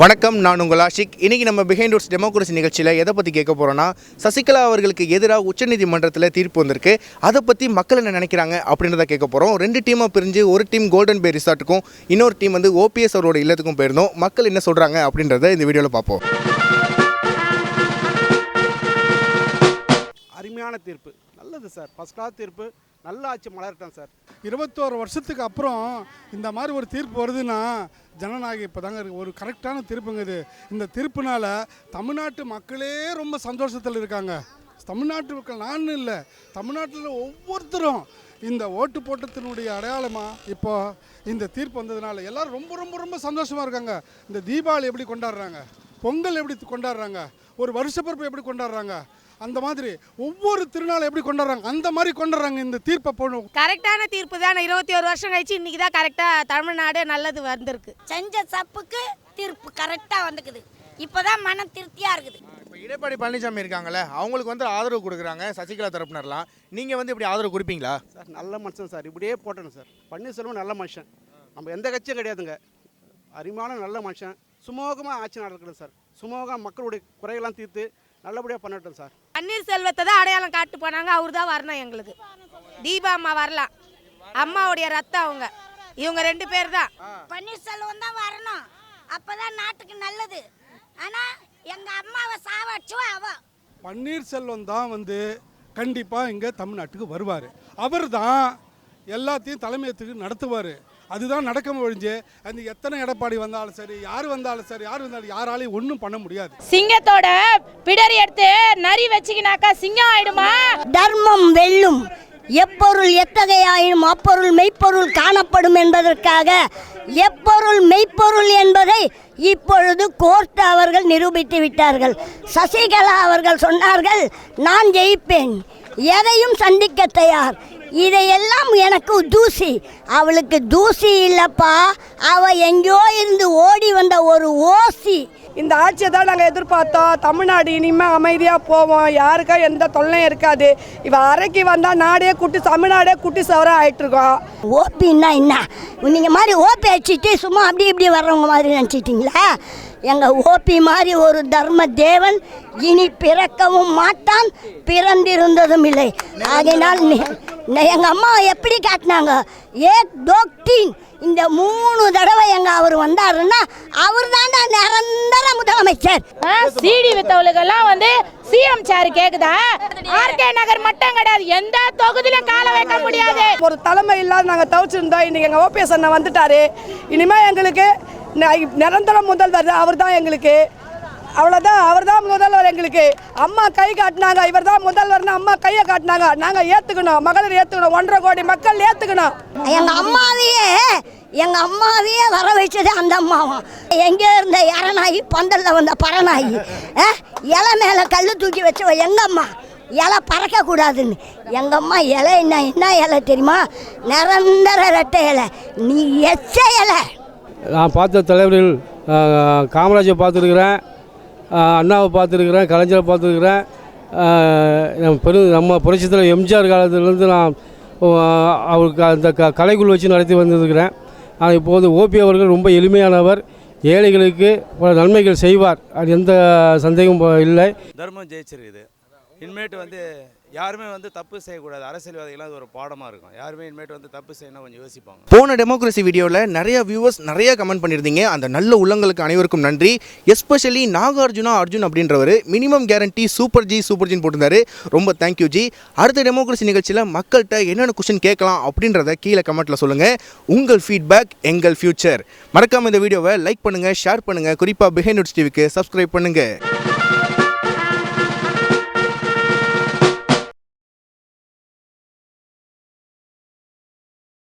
வணக்கம், நான் உங்கள் ஆஷிக். இன்றைக்கி நம்ம பிஹைண்ட் ரூட்ஸ் டெமோக்ரஸி நிகழ்ச்சியில் எதை பற்றி கேட்க போகிறோன்னா, சசிகலா அவர்களுக்கு எதிராக உச்சநீதிமன்றத்தில் தீர்ப்பு வந்திருக்கு. அதை பற்றி மக்கள் என்ன நினைக்கிறாங்க அப்படின்றத கேட்க போகிறோம். 2 டீமாக பிரிஞ்சு ஒரு டீம் கோல்டன் பே ரிசார்ட்டுக்கும் இன்னொரு டீம் வந்து ஓபிஎஸ் அவரோட இல்லத்துக்கும் போயிருந்தோம். மக்கள் என்ன சொல்கிறாங்க அப்படின்றத இந்த வீடியோவில் பார்ப்போம். அருமையான தீர்ப்பு, நல்லது சார். ஃபர்ஸ்ட் கிளாஸ் தீர்ப்பு, நல்ல ஆட்சி மலர்த்தான் சார். 21 வருஷத்துக்கு அப்புறம் இந்த மாதிரி ஒரு தீர்ப்பு வருதுன்னா ஜனநாயகம் இப்போ தாங்க ஒரு கரெக்டான தீர்ப்புங்க இது. இந்த தீர்ப்புனால தமிழ்நாட்டு மக்களே ரொம்ப சந்தோஷத்தில் இருக்காங்க. தமிழ்நாட்டு மக்கள் நான் இல்லை, தமிழ்நாட்டில் ஒவ்வொருத்தரும் இந்த ஓட்டு போட்டத்தினுடைய அடையாளமாக இப்போ இந்த தீர்ப்பு வந்ததுனால எல்லோரும் ரொம்ப ரொம்ப ரொம்ப சந்தோஷமாக இருக்காங்க. இந்த தீபாவளி எப்படி கொண்டாடுறாங்க, பொங்கல் எப்படி கொண்டாடுறாங்க, ஒரு வருஷப்பிறப்பு எப்படி கொண்டாடுறாங்க, அந்த மாதிரி ஒவ்வொரு திருநாள் எப்படி கொண்டாடுறாங்க அந்த மாதிரி கொண்டாடுறாங்க. இந்த தீர்ப்பை போகணும். கரெக்டான தீர்ப்பு தான். 21 வருஷம் கழிச்சு இன்னைக்கு தான் கரெக்டாக தமிழ்நாடு நல்லது வந்திருக்கு. செஞ்ச தப்புக்கு தீர்ப்பு கரெக்டாக வந்துக்குது. இப்போதான் மன திருப்தியாக இருக்குது. இப்போ எடப்பாடி பழனிசாமி இருக்காங்கல்ல, அவங்களுக்கு வந்து ஆதரவு கொடுக்குறாங்க சசிகலா தரப்பினர்லாம். நீங்கள் வந்து இப்படி ஆதரவு கொடுப்பீங்களா சார்? நல்ல மனுஷன் சார், இப்படியே போட்டணும் சார். பன்னீர்செல்வம் நல்ல மனுஷன், நம்ம எந்த கட்சியும் கிடையாதுங்க. அருமையான நல்ல மனுஷன், சுமூகமாக ஆட்சி நடக்கணும் சார். சுமூகமாக மக்களுடைய குறையெல்லாம் தீர்த்து நல்லபடியாக பண்ணட்டும் சார். பன்னீர்செல்வத்தை தான் அடையாளம் காட்டு போனாங்க, அவர் தான் வரணும் எங்களுக்கு. தீபா அம்மா வரலாம், அம்மாவுடைய ரத்தம் அவங்க, இவங்க 2 பேர் தான். பன்னீர்செல்வம் தான் வரணும், அப்போதான் நாட்டுக்கு நல்லது. ஆனால் எங்கள் அம்மாவை சாவாச்சும் அவ பன்னீர்செல்வம் தான் வந்து கண்டிப்பாக இங்கே தமிழ்நாட்டுக்கு வருவார். அவர் தான் எல்லாத்தையும் தலைமையத்துக்கு நடத்துவார். அதுதான் நடக்க ஒழிஞ்சு அந்த எத்தனை எடப்பாடி வந்தாலும் சரி, யார் வந்தாலும் சரி, யாராலையும் ஒன்றும் பண்ண முடியாது. சிங்கத்தோட பிடரி எடுத்து நரி வச்சுக்கினாக்கா சிங்கம் ஆயிடுமா? தர்மம் வெல்லும், எப்பொருள் எத்தகையாயினும் அப்பொருள் மெய்ப்பொருள் காணப்படும் என்பதற்காக எப்பொருள் மெய்ப்பொருள் என்பதை இப்பொழுது கோர்ட் அவர்கள் நிரூபித்து விட்டார்கள். சசிகலா அவர்கள் சொன்னார்கள், நான் ஜெயிப்பேன், எதையும் சந்திக்க தயார். இதையெல்லாம் எனக்கு தூசி, அவளுக்கு தூசி இல்லைப்பா, அவள் எங்கேயோ இருந்து ஓடி வந்த ஒரு ஓசி. இந்த ஆட்சியை தான் நாங்கள் எதிர்பார்த்தோம். தமிழ்நாடு இனிமேல் அமைதியாக போவோம், யாருக்கா எந்த தொல்லையும் இருக்காது. இவள் அரைக்கி வந்தால் நாடே குட்டி, தமிழ்நாடே குட்டி சவராக ஆகிட்டுருக்கோம். ஓபின்னா என்ன, நீங்கள் மாதிரி ஓபி அடிச்சுட்டு சும்மா அப்படி இப்படி வர்றவங்க மாதிரி நினச்சிட்டிங்களா? எங்கள் ஓபி மாதிரி ஒரு தர்ம தேவன் இனி பிறக்கவும் மாட்டான், பிறந்திருந்ததும் இல்லை. ஆகையினால் எங்கள் அம்மா எப்படி காட்டினாங்க, தோக்டீன் இந்த 3 தடவை அவர் வந்தாருன்னா அவர் தாண்டா நிரந்தர முதலமைச்சர். சிடி வித்தவளுக்கெல்லாம் வந்து சிஎம் சேர் கேக்குதா? ஆர்கே நகர் மட்டும் கிடையாது, எந்த தொகுதியிலும் கால வைக்க முடியாது. ஒரு தலைமை இல்லாத நாங்கள் தவிச்சிருந்தோம். இன்னைக்கு எங்கள் ஓபிஎஸ் அண்ணன் வந்துட்டாரு. இனிமேல் எங்களுக்கு நிரந்தர முதல்வர் அவர் தான் எங்களுக்கு. அவ்வளோதான், அவர் தான் முதல்வர் எங்களுக்கு. அம்மா கை காட்டினாங்க, இவர் தான் முதல்வர்னு அம்மா கையை காட்டினாங்க. நாங்கள் ஏற்றுக்கணும், மகளிர் ஏற்றுக்கணும், 1.5 கோடி மக்கள் ஏற்றுக்கணும். எங்கள் அம்மாவையே வர வச்சது அந்த அம்மாவும். எங்கே இருந்த இறநாயி, பந்தலில் வந்த பறநாயி, இலை மேலே கல் தூக்கி வச்ச எங்கள் அம்மா, இலை பறக்கக்கூடாதுன்னு. எங்கள் அம்மா இலை என்ன இலை தெரியுமா? நிரந்தர ரெட்டை இலை, நீ எச்ச இலை. நான் பார்த்த தலைவர்கள் காமராஜை பார்த்துருக்குறேன், அண்ணாவை பார்த்துருக்குறேன், கலைஞரை பார்த்துருக்குறேன். நம்ம புரட்சித் தலைவர் எம்ஜிஆர் காலத்திலேருந்து நான் அவருக்கு அந்த கலைக்குழு வச்சு நடத்தி வந்திருக்கிறேன். ஆனால் இப்போது ஓபி அவர்கள் ரொம்ப எளிமையானவர், ஏழைகளுக்கு பல நன்மைகள் செய்வார், அது எந்த சந்தேகமும் இல்லை. தர்மம் ஜெயிச்சிருக்குது. இனிமேட்டு வந்து யாருமே வந்து தப்பு செய்யக்கூடாது. அரசியல்வாதிகளாம் ஒரு பாடமாக இருக்கும். யாருமே இனிமேட்டு வந்து தப்பு செய்யணும் கொஞ்சம் யோசிப்பாங்க. போன டெமோக்ரஸி வீடியோவில் நிறைய வியூவர்ஸ் நிறைய கமெண்ட் பண்ணியிருந்தீங்க. அந்த நல்ல உள்ளங்களுக்கு அனைவருக்கும் நன்றி. எஸ்பெஷலி நாகார்ஜுனா அர்ஜுன் அப்படின்றவர் மினிமம் கேரண்டி சூப்பர் ஜின்னு போட்டிருந்தாரு. ரொம்ப தேங்க்யூ ஜி. அடுத்த டெமோக்ரஸி நிகழ்ச்சியில் மக்கள்கிட்ட என்னென்ன கொஸ்டின் கேட்கலாம் அப்படின்றத கீழே கமெண்ட்டில் சொல்லுங்கள். உங்கள் ஃபீட்பேக் எங்கள் ஃபியூச்சர். மறக்காமல் இந்த வீடியோவை லைக் பண்ணுங்கள், ஷேர் பண்ணுங்கள். குறிப்பாக பிஹைண்ட் ரூட்ஸ் டிவிக்கு சப்ஸ்கிரைப் பண்ணுங்கள்.